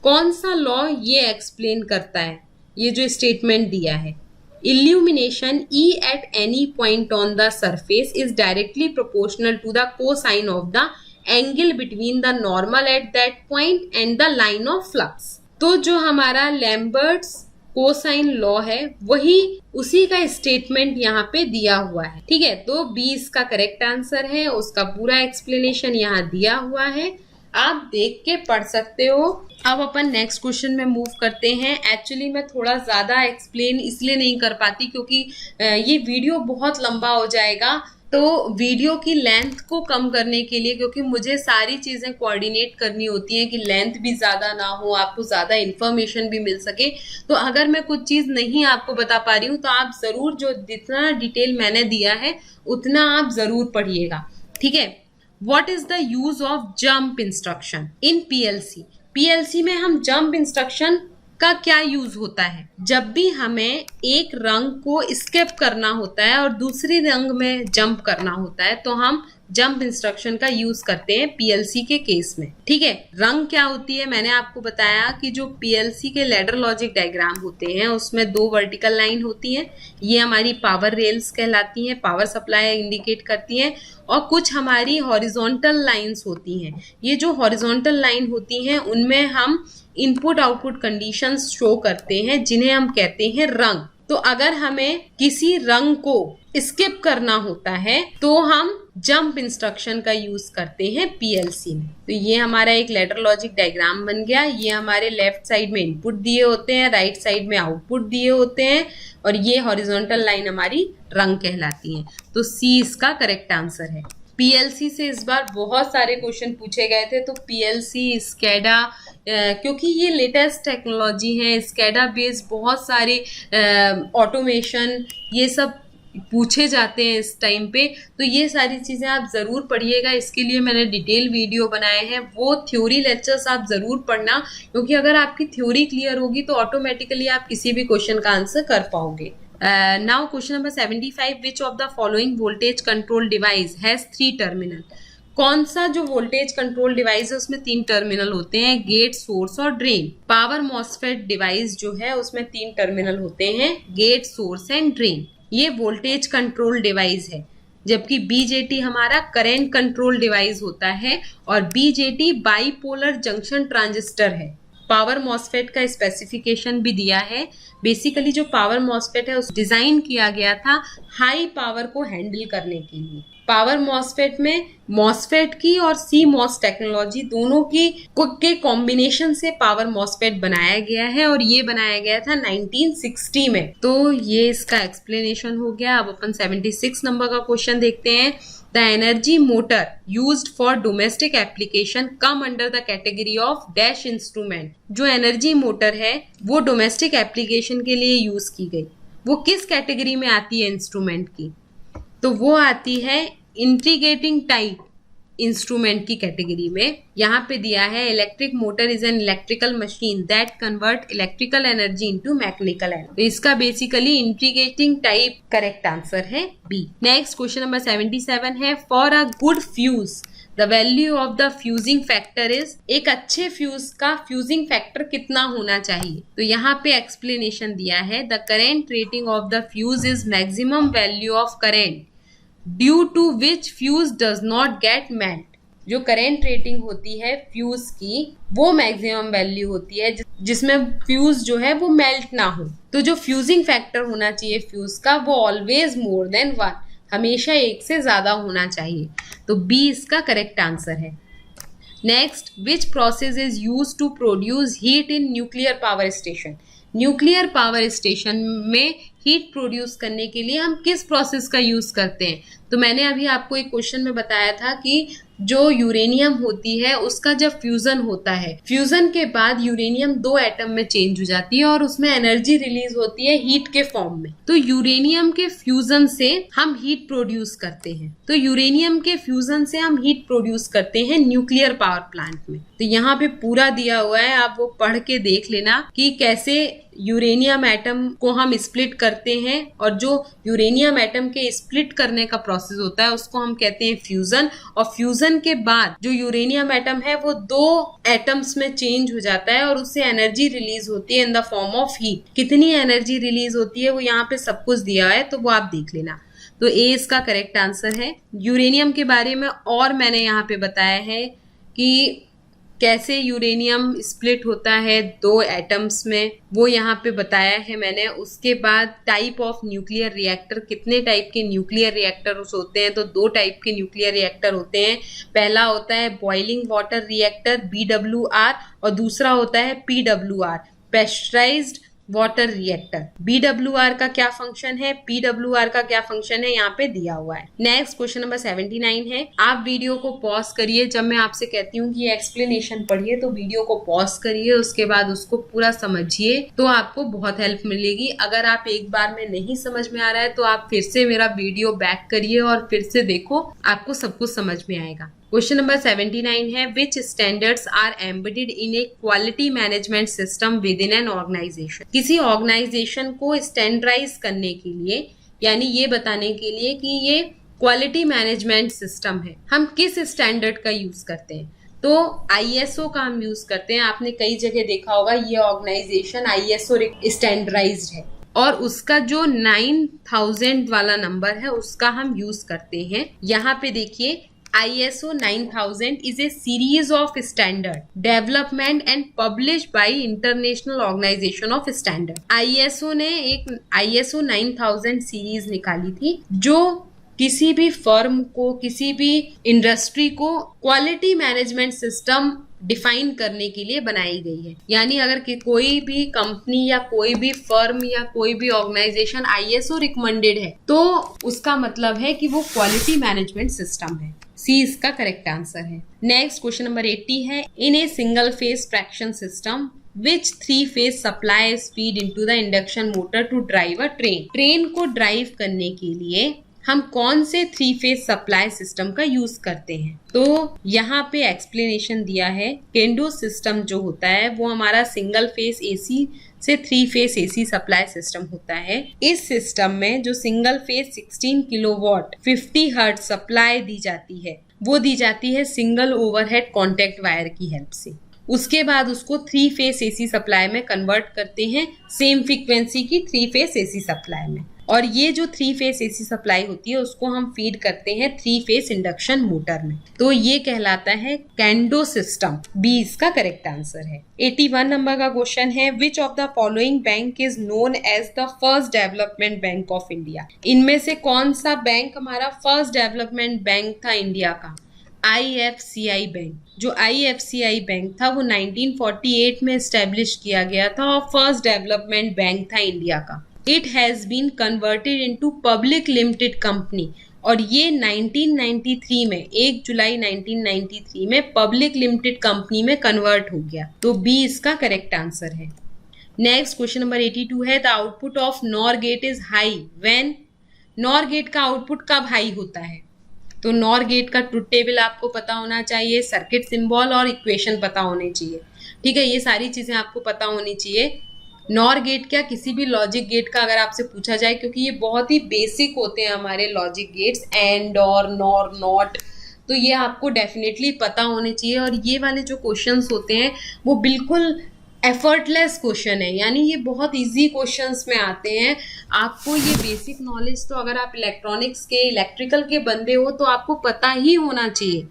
कौन सा लॉ ये एक्सप्लेन करता है, ये जो स्टेटमेंट दिया है, illumination E at any point on the surface is directly proportional to the cosine of the angle between the normal at that point and the line of flux। तो जो हमारा लैम्बर्ट्स कोसाइन लॉ है वही उसी का स्टेटमेंट यहाँ पे दिया हुआ है। ठीक है, तो बी इसका करेक्ट आंसर है, उसका पूरा एक्सप्लेनेशन यहाँ दिया हुआ है, आप देख के पढ़ सकते हो। अब अपन नेक्स्ट क्वेश्चन में मूव करते हैं। एक्चुअली मैं थोड़ा ज़्यादा एक्सप्लेन इसलिए नहीं कर पाती क्योंकि ये वीडियो बहुत लंबा हो जाएगा, तो वीडियो की लेंथ को कम करने के लिए, क्योंकि मुझे सारी चीज़ें कोऑर्डिनेट करनी होती हैं कि लेंथ भी ज़्यादा ना हो, आपको ज़्यादा इन्फॉर्मेशन भी मिल सके। तो अगर मैं कुछ चीज़ नहीं आपको बता पा रही हूँ तो आप ज़रूर जो जितना डिटेल मैंने दिया है उतना आप ज़रूर पढ़िएगा। ठीक है, what is the use of jump instruction in PLC. PLC में हम जंप इंस्ट्रक्शन का क्या यूज होता है, जब भी हमें एक रंग को स्किप करना होता है और दूसरी रंग में जंप करना होता है तो हम जंप इंस्ट्रक्शन का यूज करते हैं पीएलसी के केस में। ठीक है, रंग क्या होती है, मैंने आपको बताया कि जो पीएलसी के लैडर लॉजिक डायग्राम होते हैं उसमें 2 वर्टिकल लाइन होती हैं, ये हमारी पावर रेल्स कहलाती हैं, पावर सप्लाई इंडिकेट करती हैं, और कुछ हमारी हॉरिजॉन्टल लाइंस होती हैं। ये जो हॉरिजॉन्टल लाइन होती हैं उनमें हम इनपुट आउटपुट कंडीशंस शो करते हैं जिन्हें हम कहते हैं रंग। तो अगर हमें किसी रंग को स्किप करना होता है तो हम जंप इंस्ट्रक्शन का यूज करते हैं पीएलसी में। तो ये हमारा एक लैडर लॉजिक डायग्राम बन गया, ये हमारे लेफ्ट साइड में इनपुट दिए होते हैं, राइट साइड में आउटपुट दिए होते हैं, और ये हॉरिजॉन्टल लाइन हमारी रंग कहलाती है। तो सी इसका करेक्ट आंसर है। पीएलसी से इस बार बहुत सारे क्वेश्चन पूछे गए थे, तो पीएलसी, स्कैडा, क्योंकि ये लेटेस्ट टेक्नोलॉजी है, स्कैडा बेस्ड बहुत सारे ऑटोमेशन ये सब पूछे जाते हैं इस टाइम पे, तो ये सारी चीज़ें आप ज़रूर पढ़िएगा। इसके लिए मैंने डिटेल वीडियो बनाए हैं, वो थ्योरी लेक्चर्स आप ज़रूर पढ़ना, क्योंकि अगर आपकी थ्योरी क्लियर होगी तो ऑटोमेटिकली आप किसी भी क्वेश्चन का आंसर कर पाओगे। Now question number 75, which of the following voltage control device has 3 terminal. कौन सा जो वोल्टेज कंट्रोल डिवाइस है उसमें 3 टर्मिनल होते हैं, गेट, सोर्स और ड्रेन। पावर मॉसफेट डिवाइस जो है उसमें 3 टर्मिनल होते हैं, गेट, सोर्स एंड ड्रेन। ये वोल्टेज कंट्रोल डिवाइस है, जबकि बीजेटी हमारा करंट कंट्रोल डिवाइस होता है, और बीजेटी बाइपोलर जंक्शन ट्रांजिस्टर है। पावर मॉसफेट का स्पेसिफिकेशन भी दिया है। बेसिकली जो पावर मॉसफेट है उस डिजाइन किया गया था हाई पावर को हैंडल करने के लिए। पावर मॉसफेट में मॉसफेट की और सी मॉस टेक्नोलॉजी दोनों की के कॉम्बिनेशन से पावर मॉसफेट बनाया गया है, और ये बनाया गया था 1960 में। तो ये इसका एक्सप्लेनेशन हो गया। अब अपन 76 नंबर का क्वेश्चन देखते हैं। The energy motor used for domestic application come under the category of dash instrument. जो एनर्जी मोटर है वो डोमेस्टिक एप्लीकेशन के लिए यूज की गई, वो किस कैटेगरी में आती है इंस्ट्रूमेंट की, तो वो आती है इंटीग्रेटिंग टाइप इंस्ट्रूमेंट की कैटेगरी में। यहाँ पे दिया है electric motor is an electrical machine that convert electrical energy into mechanical energy. तो इसका basically integrating type correct answer है बी। नेक्स्ट क्वेश्चन नंबर 77 है, for a good fuse the value of the fusing factor is. एक अच्छे फ्यूज का फ्यूजिंग फैक्टर कितना होना चाहिए, तो यहाँ पे एक्सप्लेनेशन दिया है, the current rating of the fuse is maximum value of current due to which fuse does not get melt. जो करेंट रेटिंग होती है फ्यूज की वो मैक्सिमम वैल्यू होती है जिसमें फ्यूज जो है वो मेल्ट ना हो। तो जो फ्यूजिंग फैक्टर होना चाहिए फ्यूज का वो ऑलवेज मोर देन 1, हमेशा 1 से ज्यादा होना चाहिए। तो बी इसका करेक्ट आंसर है। Next, which process is use to produce heat in nuclear power station. Nuclear power station में हीट प्रोड्यूस करने के लिए हम किस प्रोसेस का यूज करते हैं, तो मैंने अभी आपको एक क्वेश्चन में बताया था कि जो यूरेनियम होती है उसका जब फ्यूजन होता है, फ्यूजन के बाद यूरेनियम 2 एटम में चेंज हो जाती है और उसमें एनर्जी रिलीज होती है हीट के फॉर्म में। तो यूरेनियम के फ्यूजन से हम हीट प्रोड्यूस करते हैं। तो यूरेनियम के फ्यूजन से हम हीट प्रोड्यूस करते हैं न्यूक्लियर पावर प्लांट में। तो यहाँ पे पूरा दिया हुआ है, आप वो पढ़ के देख लेना कि कैसे यूरेनियम एटम को हम स्प्लिट करते हैं, और जो यूरेनियम एटम के स्प्लिट करने का प्रोसेस होता है उसको हम कहते हैं फ्यूजन। और फ्यूजन के बाद जो यूरेनियम एटम है वो 2 एटम्स में चेंज हो जाता है और उससे एनर्जी रिलीज होती है इन द फॉर्म ऑफ हीट। कितनी एनर्जी रिलीज होती है वो यहाँ पे सब कुछ दिया है, तो वो आप देख लेना। तो ए इसका करेक्ट आंसर है। यूरेनियम के बारे में और मैंने यहाँ पे बताया है कि कैसे यूरेनियम स्प्लिट होता है 2 एटम्स में, वो यहाँ पे बताया है मैंने। उसके बाद टाइप ऑफ न्यूक्लियर रिएक्टर, कितने टाइप के न्यूक्लियर रिएक्टर होते हैं, तो 2 टाइप के न्यूक्लियर रिएक्टर होते हैं। पहला होता है बॉइलिंग वाटर रिएक्टर BWR और दूसरा होता है PWR, pressurized water reactor. BWR का क्या फंक्शन है, PWR का क्या फंक्शन है, यहाँ पे दिया हुआ है। नेक्स्ट क्वेश्चन नंबर 79 है। आप वीडियो को पॉज करिए, जब मैं आपसे कहती हूँ कि एक्सप्लेनेशन पढ़िए तो वीडियो को पॉज करिए, उसके बाद उसको पूरा समझिए, तो आपको बहुत हेल्प मिलेगी। अगर आप एक बार में नहीं समझ में आ रहा है तो आप फिर से मेरा वीडियो बैक करिए और फिर से देखो, आपको सब कुछ समझ में आएगा। क्वेश्चन नंबर 79 है, which standards are embedded in a quality management system within an organisation. किसी ऑर्गेनाइजेशन को स्टैंडर्डाइज करने के लिए, यानी ये बताने के लिए कि ये क्वालिटी मैनेजमेंट सिस्टम है, हम किस स्टैंडर्ड का यूज करते हैं, तो ISO का हम यूज करते हैं। आपने कई जगह देखा होगा ये ऑर्गेनाइजेशन ISO स्टैंडर्डाइज्ड है, और उसका जो 9000 वाला नंबर है उसका हम यूज करते हैं। यहाँ पे देखिए, ISO 9000 is a series of standard development and published by International Organization of Standard। ISO ने एक ISO 9000 सीरीज निकाली थी जो किसी भी फर्म को, किसी भी इंडस्ट्री को क्वालिटी मैनेजमेंट सिस्टम डिफाइन करने के लिए बनाई गई है। यानी अगर कोई भी कंपनी या कोई भी फर्म या कोई भी ऑर्गेनाइजेशन ISO रिकमेंडेड है तो उसका मतलब है कि वो क्वालिटी मैनेजमेंट सिस्टम है। सी इसका करेक्ट आंसर है। नेक्स्ट क्वेश्चन नंबर 80 है, in a single phase traction system which 3-phase supply is feed into the induction motor to drive a train। Train को ड्राइव करने के लिए हम कौन से 3-phase सप्लाई सिस्टम का यूज करते हैं, तो यहाँ पे एक्सप्लेनेशन दिया है। केंडो सिस्टम जो होता है वो हमारा सिंगल फेस AC से 3-phase AC सप्लाई सिस्टम होता है। इस सिस्टम में जो single phase 16 kilowatt 50 hertz supply दी जाती है वो दी जाती है सिंगल ओवरहेड कॉन्टेक्ट वायर की हेल्प से। उसके बाद उसको 3-phase AC सप्लाई में कन्वर्ट करते हैं सेम फ्रीक्वेंसी की 3-phase AC सप्लाई में, और ये जो 3-phase AC सप्लाई होती है उसको हम फीड करते हैं 3-phase इंडक्शन मोटर में। तो ये कहलाता है केंडो सिस्टम। बी इसका करेक्ट आंसर है। 81 नंबर का क्वेश्चन है, which of the following bank is known as the first development bank of India. इनमें से कौन सा बैंक हमारा फर्स्ट डेवलपमेंट बैंक था इंडिया का? IFCI bank. जो IFCI बैंक था वो 1948 में एस्टेब्लिश किया गया था और फर्स्ट डेवलपमेंट बैंक था इंडिया का। It has been converted into public limited company, और ये 1993 में 1 जुलाई 1993 में पब्लिक लिमिटेड कंपनी में कन्वर्ट हो गया। तो बी इसका करेक्ट आंसर है। नेक्स्ट क्वेश्चन नंबर 82 है, the output of NOR gate is high when. NOR gate का आउटपुट कब हाई होता है? तो नॉर गेट का ट्रुथ टेबल आपको पता होना चाहिए, सर्किट सिंबल और इक्वेशन पता होने चाहिए। ठीक है, ये सारी चीजें आपको पता होनी चाहिए। नॉर गेट क्या, किसी भी लॉजिक गेट का अगर आपसे पूछा जाए, क्योंकि ये बहुत ही बेसिक होते हैं हमारे लॉजिक गेट्स, एंड और नॉर नॉट, तो ये आपको डेफिनेटली पता होने चाहिए। और ये वाले जो क्वेश्चंस होते हैं वो बिल्कुल एफर्टलेस क्वेश्चन है, यानी ये बहुत इजी क्वेश्चंस में आते हैं। आपको ये बेसिक नॉलेज, तो अगर आप इलेक्ट्रॉनिक्स के, इलेक्ट्रिकल के बंदे हो तो आपको पता ही होना चाहिए।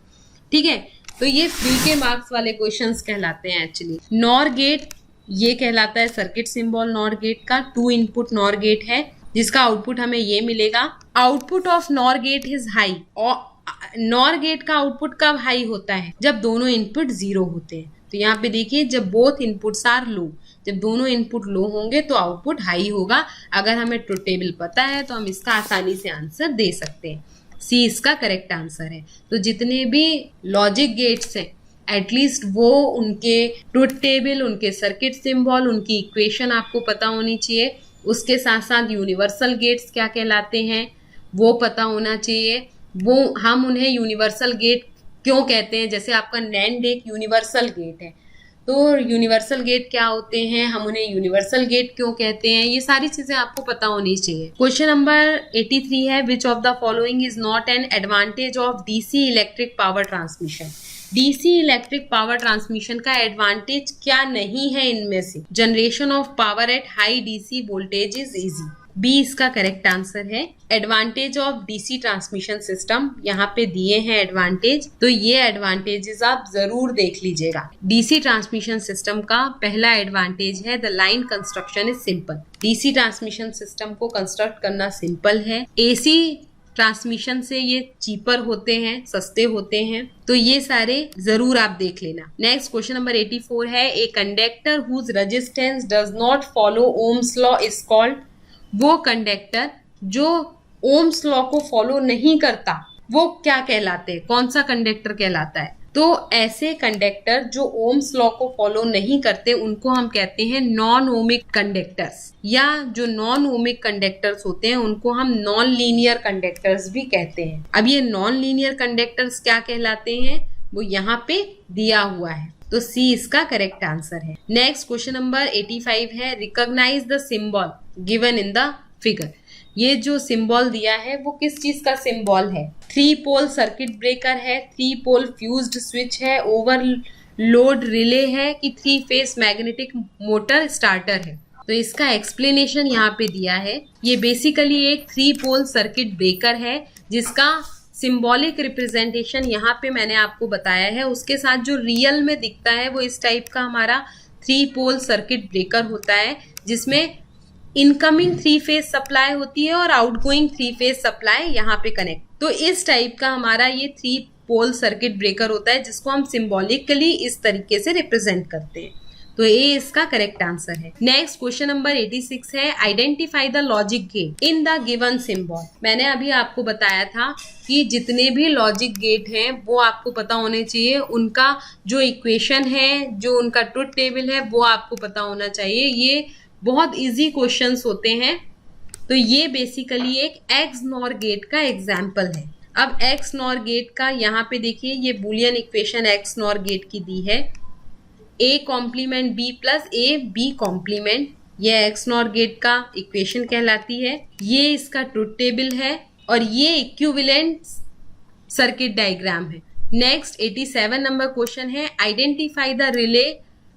ठीक है, तो ये फ्री के मार्क्स वाले क्वेश्चंस कहलाते हैं एक्चुअली। नॉर गेट ये कहलाता है सर्किट सिंबल नॉर गेट का। 2 इनपुट नॉर गेट है जिसका आउटपुट हमें ये मिलेगा। Output of NOR gate is high. और नॉर गेट का आउटपुट कब हाई होता है? जब दोनों इनपुट 0 होते हैं। तो यहाँ पे देखिए, जब बोथ इनपुट्स आर लो, जब दोनों इनपुट लो होंगे तो आउटपुट हाई होगा। अगर हमें ट्रुथ टेबल पता है तो हम इसका आसानी से आंसर दे सकते हैं। सी इसका करेक्ट आंसर है। तो जितने भी लॉजिक गेट्स हैं एटलीस्ट वो उनके ट्रुथ टेबल, उनके सर्किट सिंबल, उनकी इक्वेशन आपको पता होनी चाहिए। उसके साथ साथ यूनिवर्सल गेट्स क्या कहलाते हैं वो पता होना चाहिए। वो हम उन्हें यूनिवर्सल गेट क्यों कहते हैं, जैसे आपका नैंड एक यूनिवर्सल गेट है, तो यूनिवर्सल गेट क्या होते हैं, हम उन्हें यूनिवर्सल गेट क्यों कहते हैं, ये सारी चीजें आपको पता होनी चाहिए। क्वेश्चन नंबर 83 है, which of the following is not an advantage of DC electric power transmission. DC electric power transmission का एडवांटेज क्या नहीं है इनमें से? Generation of power at high DC voltage is easy. B इसका करेक्ट आंसर है। Advantage of DC transmission system यहाँ पे दिए हैं एडवांटेज, तो ये एडवांटेजेस आप जरूर देख लीजिएगा। डीसी ट्रांसमिशन सिस्टम का पहला एडवांटेज है the line construction is simple. DC transmission system को कंस्ट्रक्ट करना सिंपल है। एसी ट्रांसमिशन से ये चीपर होते हैं, सस्ते होते हैं, तो ये सारे जरूर आप देख लेना। नेक्स्ट क्वेश्चन नंबर 84 है, a conductor whose resistance does not follow Ohm's law is called. वो कंडक्टर जो ओम्स लॉ को फॉलो नहीं करता वो क्या कहलाते हैं, कौन सा कंडक्टर कहलाता है? तो ऐसे कंडक्टर जो ओम्स लॉ को फॉलो नहीं करते उनको हम कहते हैं नॉन ओमिक कंडक्टर्स, या जो नॉन ओमिक कंडक्टर्स होते हैं उनको हम नॉन लीनियर कंडक्टर्स भी कहते हैं। अब ये नॉन लीनियर कंडक्टर्स क्या कहलाते हैं वो यहाँ पे दिया हुआ है, तो सी इसका करेक्ट आंसर है। नेक्स्ट क्वेश्चन नंबर 85 है, recognize the symbol given in the figure. ये जो सिंबल दिया है वो किस चीज का सिंबल है? 3 पोल सर्किट ब्रेकर है, 3 पोल फ्यूज्ड स्विच है, ओवरलोड रिले है कि 3 फेज मैग्नेटिक मोटर स्टार्टर है। तो इसका एक्सप्लेनेशन यहाँ पे दिया है। ये बेसिकली एक 3 पोल सर्किट ब्रेकर है जिसका सिंबॉलिक रिप्रेजेंटेशन यहाँ पे मैंने आपको बताया है। उसके साथ जो रियल में दिखता है वो इस टाइप का हमारा 3 पोल सर्किट ब्रेकर होता है जिसमें इनकमिंग 3 फेज सप्लाई होती है और आउटगोइंग 3 फेज सप्लाई यहाँ पे कनेक्ट। तो इस टाइप का हमारा ये 3 पोल सर्किट ब्रेकर होता है जिसको हम सिंबॉलिकली इस तरीके से रिप्रेजेंट करते हैं। तो ये इसका करेक्ट आंसर है। नेक्स्ट क्वेश्चन नंबर 86 है, identify the logic get in the given symbol. मैंने अभी आपको बताया था कि जितने भी लॉजिक गेट हैं वो आपको पता होने चाहिए, उनका जो इक्वेशन है, जो उनका ट्रुथ टेबल है वो आपको पता होना चाहिए। ये बहुत इजी क्वेश्चंस होते हैं। तो ये बेसिकली एक एक्स नॉर गेट का एग्जाम्पल है। अब एक्स नॉर गेट का यहाँ पे देखिए, ये Boolean equation XNOR gate की दी है, A complement B plus A B complement, ये एक्स नॉर गेट का इक्वेशन कहलाती है। ये इसका ट्रुथ टेबल है और ये इक्विवेलेंट सर्किट डायग्राम है। नेक्स्ट 87 नंबर क्वेश्चन है, identify the relay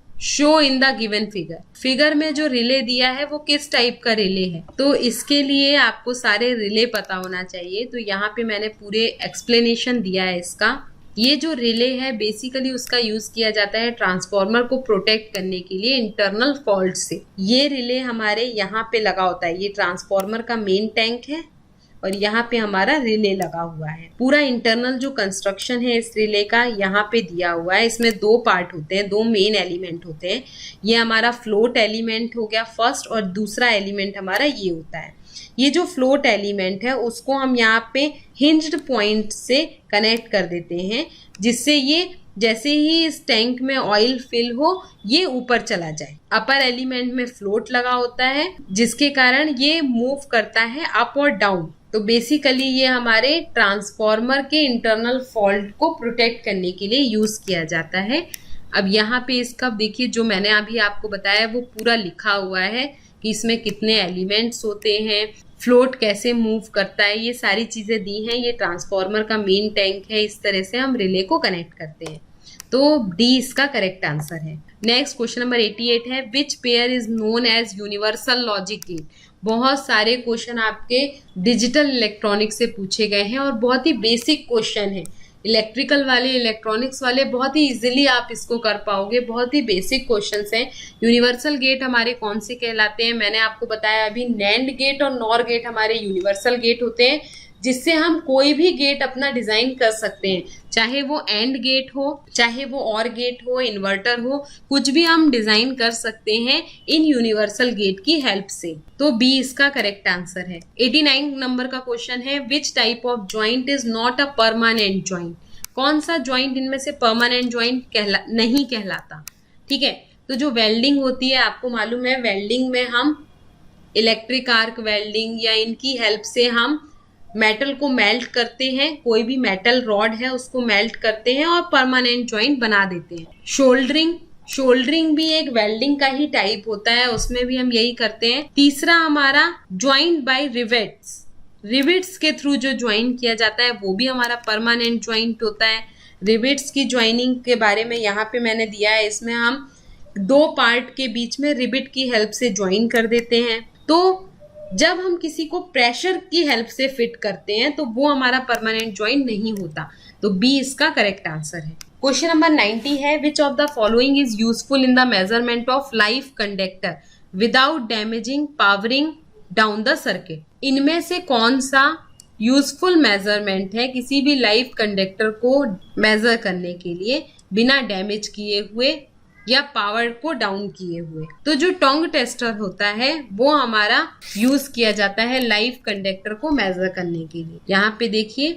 show in the given figure. Figure में जो रिले दिया है वो किस टाइप का रिले है? तो इसके लिए आपको सारे रिले पता होना चाहिए। तो यहाँ पे मैंने पूरे एक्सप्लेनेशन दिया है इसका। ये जो रिले है बेसिकली उसका यूज किया जाता है ट्रांसफार्मर को प्रोटेक्ट करने के लिए इंटरनल फॉल्ट से। ये रिले हमारे यहाँ पे लगा होता है, ये ट्रांसफार्मर का मेन टैंक है और यहाँ पे हमारा रिले लगा हुआ है। पूरा इंटरनल जो कंस्ट्रक्शन है इस रिले का यहाँ पे दिया हुआ है। इसमें 2 पार्ट होते हैं, 2 मेन एलिमेंट होते हैं। ये हमारा फ्लोट एलिमेंट हो गया फर्स्ट, और दूसरा एलिमेंट हमारा ये होता है। ये जो फ्लोट एलिमेंट है उसको हम यहाँ पे हिंज्ड पॉइंट से कनेक्ट कर देते हैं, जिससे ये जैसे ही इस टैंक में ऑयल फिल हो ये ऊपर चला जाए। अपर एलिमेंट में फ्लोट लगा होता है जिसके कारण ये मूव करता है अप और डाउन। तो बेसिकली ये हमारे ट्रांसफार्मर के इंटरनल फॉल्ट को प्रोटेक्ट करने के लिए यूज किया जाता है। अब यहाँ पे इसका देखिए, जो मैंने अभी आपको बताया वो पूरा लिखा हुआ है कि इसमें कितने एलिमेंट्स होते हैं, फ्लोट कैसे मूव करता है, ये सारी चीजें दी हैं। ये ट्रांसफार्मर का मेन टैंक है। इस तरह से हम रिले को कनेक्ट करते हैं। तो डी इसका करेक्ट आंसर है। नेक्स्ट क्वेश्चन नंबर 88 है, which pair is known as universal logic gate. बहुत सारे क्वेश्चन आपके डिजिटल इलेक्ट्रॉनिक्स से पूछे गए हैं और बहुत ही बेसिक क्वेश्चन है। इलेक्ट्रिकल वाले, इलेक्ट्रॉनिक्स वाले बहुत ही इजीली आप इसको कर पाओगे। बहुत ही बेसिक क्वेश्चंस हैं। यूनिवर्सल गेट हमारे कौन से कहलाते हैं? मैंने आपको बताया अभी, नैंड गेट और नॉर गेट हमारे यूनिवर्सल गेट होते हैं। जिससे हम कोई भी गेट अपना डिजाइन कर सकते हैं, चाहे वो एंड गेट हो, चाहे वो और गेट हो, इन्वर्टर हो, कुछ भी हम डिजाइन कर सकते हैं इन यूनिवर्सल गेट की हेल्प से। तो बी इसका करेक्ट आंसर है। 89 नंबर का क्वेश्चन है, which type of joint is not a permanent joint? कौन सा ज्वाइंट इनमें से परमानेंट ज्वाइंट नहीं कहलाता? ठीक है, तो जो वेल्डिंग होती है, आपको मालूम है वेल्डिंग में हम इलेक्ट्रिक आर्क वेल्डिंग या इनकी हेल्प से हम मेटल को मेल्ट करते हैं, कोई भी मेटल रॉड है उसको मेल्ट करते हैं और परमानेंट जॉइंट बना देते हैं। शोल्डरिंग भी एक वेल्डिंग का ही टाइप होता है, उसमें भी हम यही करते हैं। तीसरा हमारा ज्वाइंट बाय रिवेट्स के थ्रू जो ज्वाइंट किया जाता है वो भी हमारा परमानेंट ज्वाइंट होता है। रिवेट्स की ज्वाइनिंग के बारे में यहाँ पे मैंने दिया है, इसमें हम दो पार्ट के बीच में रिवेट की हेल्प से ज्वाइन कर देते हैं। तो जब हम किसी को प्रेशर की हेल्प से फिट करते हैं तो वो हमारा परमानेंट ज्वाइंट नहीं होता। तो बी इसका करेक्ट आंसर है। क्वेश्चन नंबर 90 है, which of the following is useful in the measurement of live conductor without damaging powering down the circuit? इनमें से कौन सा यूजफुल मेजरमेंट है किसी भी लाइव कंडक्टर को मेजर करने के लिए बिना डैमेज किए हुए या पावर को डाउन किए हुए? तो जो टोंग टेस्टर होता है वो हमारा यूज किया जाता है लाइव कंडक्टर को मेजर करने के लिए। यहाँ पे देखिए,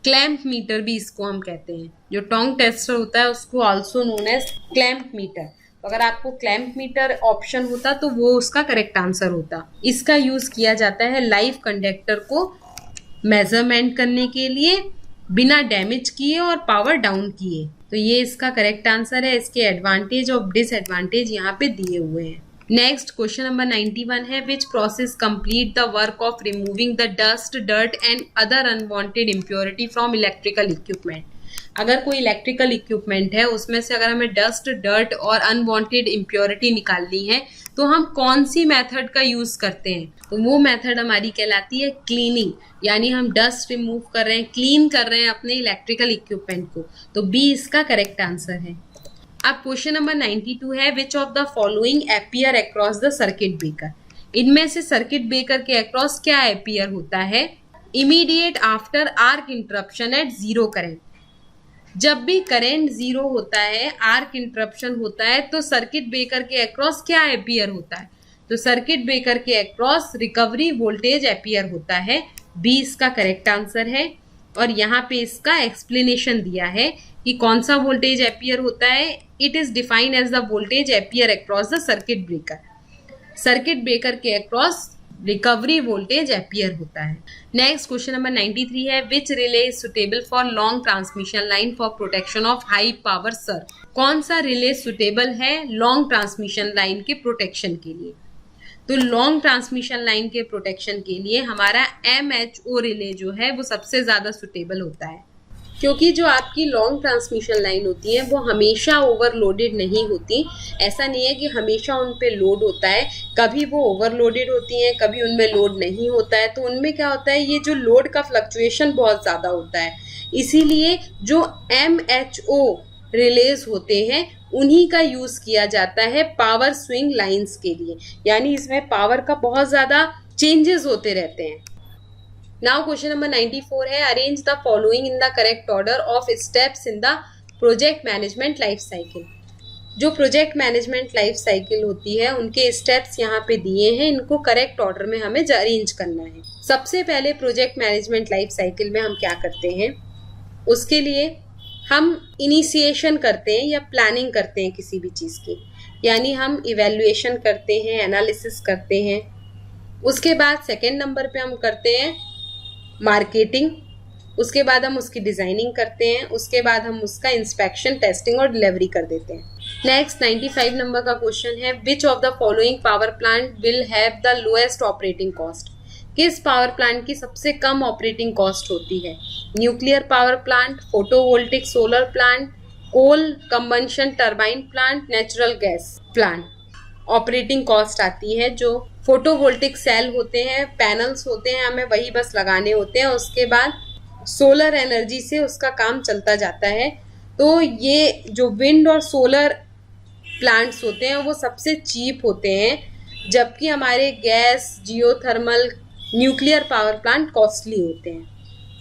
क्लैंप मीटर भी इसको हम कहते हैं। जो टोंग टेस्टर होता है उसको also known as clamp meter. तो अगर आपको क्लैंप मीटर ऑप्शन होता तो वो उसका करेक्ट आंसर होता। इसका यूज किया जाता है लाइव कंडक्टर को मेजरमेंट करने के लिए बिना डैमेज किए और पावर डाउन किए। तो ये इसका करेक्ट आंसर है। इसके एडवांटेज और डिसएडवांटेज यहाँ पे दिए हुए हैं। नेक्स्ट क्वेश्चन नंबर 91 है, which process complete the work of removing the dust dirt and other unwanted impurity from electrical equipment? अगर कोई इलेक्ट्रिकल इक्विपमेंट है उसमें से अगर हमें डस्ट डर्ट और अनवांटेड इम्प्योरिटी निकालनी है तो हम कौन सी मेथड का यूज करते हैं? तो वो मेथड हमारी कहलाती है क्लीनिंग, यानी हम डस्ट रिमूव कर रहे हैं, क्लीन कर रहे हैं अपने इलेक्ट्रिकल इक्विपमेंट को। तो बी इसका करेक्ट आंसर है। अब क्वेश्चन नंबर 92 है, which of the following appear across the circuit breaker? इनमें से सर्किट ब्रेकर के अक्रॉस क्या अपीयर होता है? Immediate after arc interruption at zero current. जब भी करंट जीरो होता है, आर्क इंटरप्शन होता है, तो सर्किट ब्रेकर के अक्रॉस क्या अपीयर होता है? तो सर्किट ब्रेकर के अक्रॉस रिकवरी वोल्टेज अपीयर होता है। बी इसका करेक्ट आंसर है। और यहाँ पे इसका एक्सप्लेनेशन दिया है कि कौन सा वोल्टेज अपीयर होता है। It is defined as the voltage appear across the circuit breaker. Circuit breaker के अक्रॉस रिकवरी वोल्टेज अपीयर होता है। नेक्स्ट क्वेश्चन नंबर 93 है, which relay is suitable for long transmission line for protection of high power serve? कौन सा रिले सुटेबल है लॉन्ग ट्रांसमिशन लाइन के प्रोटेक्शन के लिए? तो लॉन्ग ट्रांसमिशन लाइन के प्रोटेक्शन के लिए हमारा MHO रिले जो है वो सबसे ज्यादा सुटेबल होता है, क्योंकि जो आपकी लॉन्ग ट्रांसमिशन लाइन होती है वो हमेशा ओवरलोडेड नहीं होती। ऐसा नहीं है कि हमेशा उन पे लोड होता है, कभी वो ओवरलोडेड होती हैं, कभी उनमें लोड नहीं होता है। तो उनमें क्या होता है, ये जो लोड का फ्लक्चुएशन बहुत ज़्यादा होता है, इसीलिए जो MHO रिलेज होते हैं उन्हीं का यूज़ किया जाता है पावर स्विंग लाइन्स के लिए, यानी इसमें पावर का बहुत ज़्यादा चेंजेस होते रहते हैं। नाउ क्वेश्चन नंबर 94 है, arrange the following in the correct order of steps in the project management life cycle. जो प्रोजेक्ट मैनेजमेंट लाइफ साइकिल होती है उनके स्टेप्स यहाँ पे दिए हैं, इनको करेक्ट ऑर्डर में हमें अरेंज करना है। सबसे पहले प्रोजेक्ट मैनेजमेंट लाइफ साइकिल में हम क्या करते हैं, उसके लिए हम इनिशिएशन करते हैं या प्लानिंग करते हैं किसी भी चीज़ की, यानी हम इवेल्युएशन करते हैं, एनालिसिस करते हैं। उसके बाद सेकेंड नंबर पे हम करते हैं मार्केटिंग, उसके बाद हम उसकी डिज़ाइनिंग करते हैं, उसके बाद हम उसका इंस्पेक्शन, टेस्टिंग और डिलीवरी कर देते हैं। नेक्स्ट 95 नंबर का क्वेश्चन है, which of the following power plant will have the lowest operating cost? किस पावर प्लांट की सबसे कम ऑपरेटिंग कॉस्ट होती है? Nuclear power plant, photovoltaic solar plant, coal combustion turbine plant, natural gas plant. Operating cost आती है जो फोटोवोल्टिक सेल होते हैं, पैनल्स होते हैं, हमें वही बस लगाने होते हैं, उसके बाद सोलर एनर्जी से उसका काम चलता जाता है। तो ये जो विंड और सोलर प्लांट्स होते हैं वो सबसे चीप होते हैं, जबकि हमारे gas, geothermal, nuclear power plant costly होते हैं।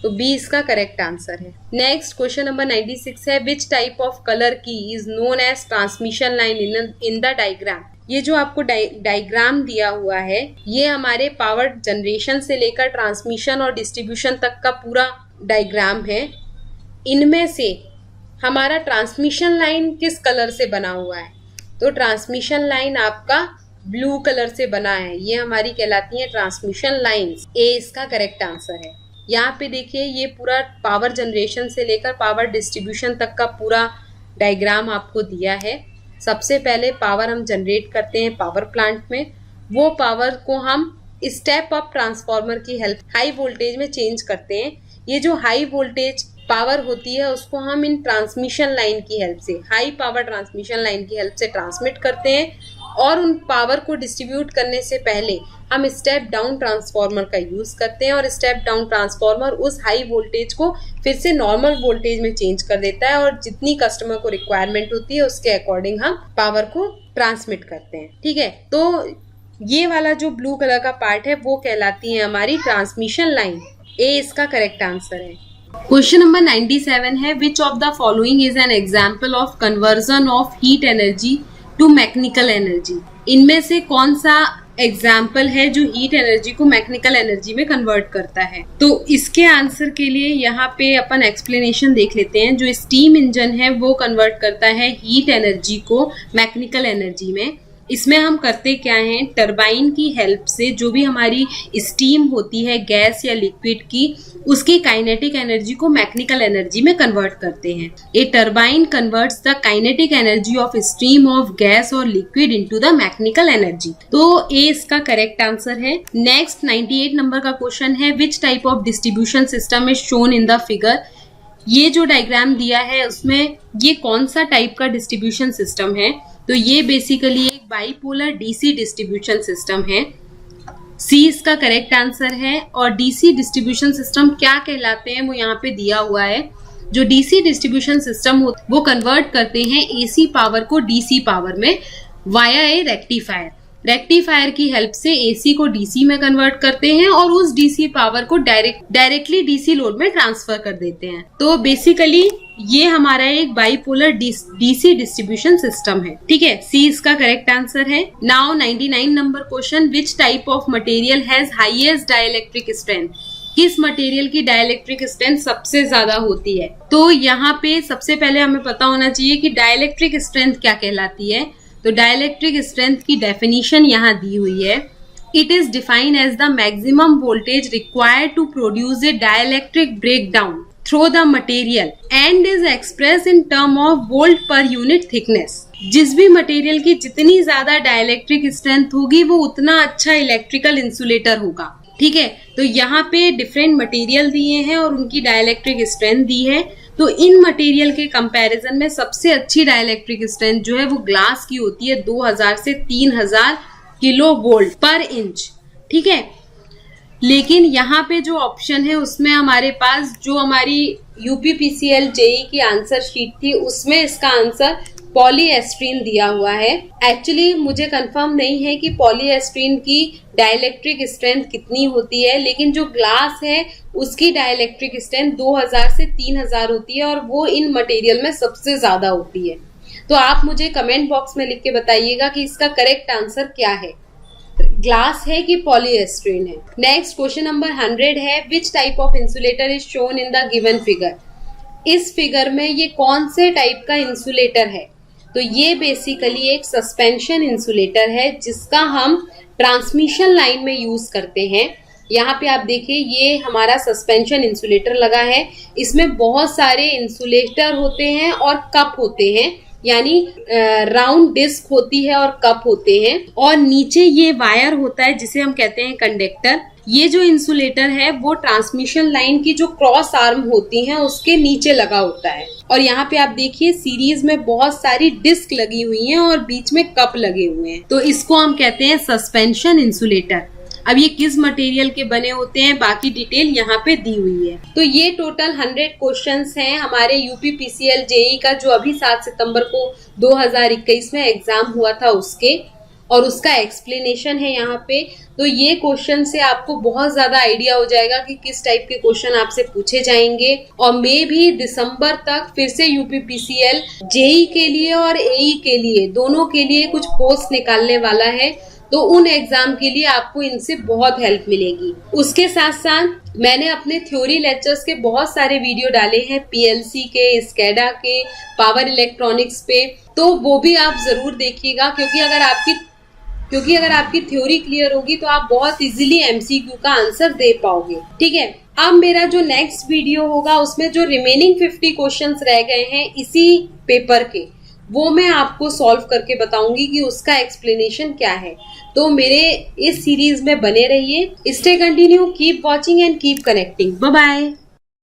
तो बी इसका करेक्ट आंसर है। नेक्स्ट क्वेश्चन नंबर 96 है, which type of colour key is known as transmission line in the diagram. ये जो आपको डायग्राम दिया हुआ है ये हमारे पावर जनरेशन से लेकर ट्रांसमिशन और डिस्ट्रीब्यूशन तक का पूरा डायग्राम है। इनमें से हमारा ट्रांसमिशन लाइन किस कलर से बना हुआ है, तो ट्रांसमिशन लाइन आपका ब्लू कलर से बना है, ये हमारी कहलाती है ट्रांसमिशन लाइंस। ए इसका करेक्ट आंसर है। यहाँ पे देखिए ये पूरा पावर जनरेशन से लेकर पावर डिस्ट्रीब्यूशन तक का पूरा डायग्राम आपको दिया है। सबसे पहले पावर हम जनरेट करते हैं पावर प्लांट में, वो पावर को हम स्टेप अप ट्रांसफार्मर की हेल्प हाई वोल्टेज में चेंज करते हैं। ये जो हाई वोल्टेज पावर होती है उसको हम इन ट्रांसमिशन लाइन की हेल्प से, हाई पावर ट्रांसमिशन लाइन की हेल्प से ट्रांसमिट करते हैं और उन पावर को डिस्ट्रीब्यूट करने से पहले हम स्टेप डाउन ट्रांसफार्मर का यूज करते हैं और स्टेप डाउन ट्रांसफार्मर उस हाई वोल्टेज को फिर से नॉर्मल वोल्टेज में चेंज कर देता है और जितनी कस्टमर को रिक्वायरमेंट होती है उसके अकॉर्डिंग हम पावर को ट्रांसमिट करते हैं। ठीक है, तो ये वाला जो ब्लू कलर का पार्ट है वो कहलाती है हमारी ट्रांसमिशन लाइन। ए इसका करेक्ट आंसर है। क्वेश्चन नंबर 97 है, which of the following is an example of conversion of heat energy to mechanical energy. इनमें से कौन सा एग्जाम्पल है जो हीट एनर्जी को मैकेनिकल एनर्जी में कन्वर्ट करता है। तो इसके आंसर के लिए यहाँ पे अपन एक्सप्लेनेशन देख लेते हैं। जो स्टीम इंजन है वो कन्वर्ट करता है हीट एनर्जी को मैकेनिकल एनर्जी में। इसमें हम करते क्या हैं, टरबाइन की हेल्प से जो भी हमारी स्टीम होती है गैस या लिक्विड की, उसकी काइनेटिक एनर्जी को मैकेनिकल एनर्जी में कन्वर्ट करते हैं। A turbine converts the kinetic energy of stream of gas और liquid into the mechanical energy. तो ए इसका करेक्ट आंसर है। नेक्स्ट 98 नंबर का क्वेश्चन है, which type of distribution system is shown in the figure. ये जो डायग्राम दिया है उसमें ये कौन सा टाइप का डिस्ट्रीब्यूशन सिस्टम है, तो ये बेसिकली एक बाइपोलर डीसी डिस्ट्रीब्यूशन सिस्टम है। सी इसका करेक्ट आंसर है। और डीसी डिस्ट्रीब्यूशन सिस्टम क्या कहलाते हैं वो यहाँ पे दिया हुआ है। जो डीसी डिस्ट्रीब्यूशन सिस्टम वो कन्वर्ट करते हैं एसी पावर को डीसी पावर में वाया ए रेक्टिफायर। रेक्टिफायर की हेल्प से एसी को डीसी में कन्वर्ट करते हैं और उस डीसी पावर को डायरेक्टली डीसी लोड में ट्रांसफर कर देते हैं। तो बेसिकली ये हमारा एक बाइपोलर डीसी डिस्ट्रीब्यूशन सिस्टम है। ठीक है, सी इसका करेक्ट आंसर है। Now 99 number question, which type of material has highest dielectric strength. किस मटेरियल की डाइलेक्ट्रिक स्ट्रेंथ सबसे ज्यादा होती है। तो यहाँ पे सबसे पहले हमें पता होना चाहिए कि डाइलेक्ट्रिक स्ट्रेंथ क्या कहलाती है। तो डाइलेक्ट्रिक स्ट्रेंथ की डेफिनेशन यहाँ दी हुई है। It is defined as the maximum voltage required to produce a dielectric breakdown through the material and is express in term of volt per unit thickness. जिस भी मटेरियल की जितनी ज्यादा डाइलेक्ट्रिक स्ट्रेंथ होगी वो उतना अच्छा इलेक्ट्रिकल इंसुलेटर होगा। ठीक है, तो यहाँ पे डिफरेंट मटेरियल दिए हैं और उनकी डाइलेक्ट्रिक स्ट्रेंथ दी है। तो इन मटेरियल के कंपैरिजन में सबसे अच्छी डाइलेक्ट्रिक स्ट्रेंथ जो है वो ग्लास की होती है 2000 से 3000 किलो वोल्ट पर इंच। ठीक है, लेकिन यहाँ पे जो ऑप्शन है उसमें हमारे पास जो हमारी यूपीपीसीएल जेई की आंसर शीट थी उसमें इसका आंसर पॉलीएस्ट्रीन दिया हुआ है। एक्चुअली मुझे कंफर्म नहीं है कि पॉलीएस्ट्रीन की डाइलेक्ट्रिक स्ट्रेंथ कितनी होती है, लेकिन जो ग्लास है उसकी डाइलेक्ट्रिक स्ट्रेंथ 2000 से 3000 होती है और वो इन मटेरियल में सबसे ज्यादा होती है। तो आप मुझे कमेंट बॉक्स में लिख के बताइएगा कि इसका करेक्ट आंसर क्या है, ग्लास है कि पॉलीएस्ट्रीन है। नेक्स्ट क्वेश्चन नंबर 100 है, which type of insulator is shown in the given figure. इस फिगर में ये कौन से टाइप का इंसुलेटर है। तो ये बेसिकली एक सस्पेंशन इंसुलेटर है जिसका हम ट्रांसमिशन लाइन में यूज करते हैं। यहाँ पे आप देखिए ये हमारा सस्पेंशन इंसुलेटर लगा है। इसमें बहुत सारे इंसुलेटर होते हैं और कप होते हैं, यानी राउंड डिस्क होती है और कप होते हैं और नीचे ये वायर होता है जिसे हम कहते हैं कंडक्टर। ये जो इंसुलेटर है वो ट्रांसमिशन लाइन की जो क्रॉस आर्म होती हैं उसके नीचे लगा होता है। और यहाँ पे आप देखिए सीरीज में बहुत सारी डिस्क लगी हुई हैं और बीच में कप लगे हुए हैं, तो इसको हम कहते हैं सस्पेंशन इंसुलेटर। अब ये किस मटेरियल के बने होते हैं बाकी डिटेल यहाँ पे दी हुई है। तो ये टोटल 100 क्वेश्चंस हैं हमारे यूपीपीसीएल जेई का जो अभी 7 सितंबर को 2021 में एग्जाम हुआ था उसके। और उसका एक्सप्लेनेशन है यहाँ पे। तो ये क्वेश्चन से आपको बहुत ज्यादा आइडिया हो जाएगा कि किस टाइप के क्वेश्चन आपसे पूछे जाएंगे। और मे भी दिसंबर तक फिर से यूपीपीसीएल जेई के लिए और एई के लिए दोनों के लिए कुछ पोस्ट निकालने वाला है, तो उन एग्जाम के लिए आपको इनसे बहुत हेल्प मिलेगी। उसके साथ साथ मैंने अपने थ्योरी लेक्चर्स के बहुत सारे वीडियो डाले हैं पीएलसी के, स्कैडा के, पावर इलेक्ट्रॉनिक्स पे, तो वो भी आप जरूर देखिएगा, क्योंकि अगर आपकी थ्योरी क्लियर होगी तो आप बहुत इजीली एमसीक्यू का आंसर दे पाओगे। ठीक है, अब मेरा जो नेक्स्ट वीडियो होगा उसमें जो रिमेनिंग 50 क्वेश्चंस रह गए हैं इसी पेपर के, वो मैं आपको सॉल्व करके बताऊंगी कि उसका एक्सप्लेनेशन क्या है। तो मेरे इस सीरीज में बने रहिए। Stay continue, keep watching and keep connecting. Bye bye.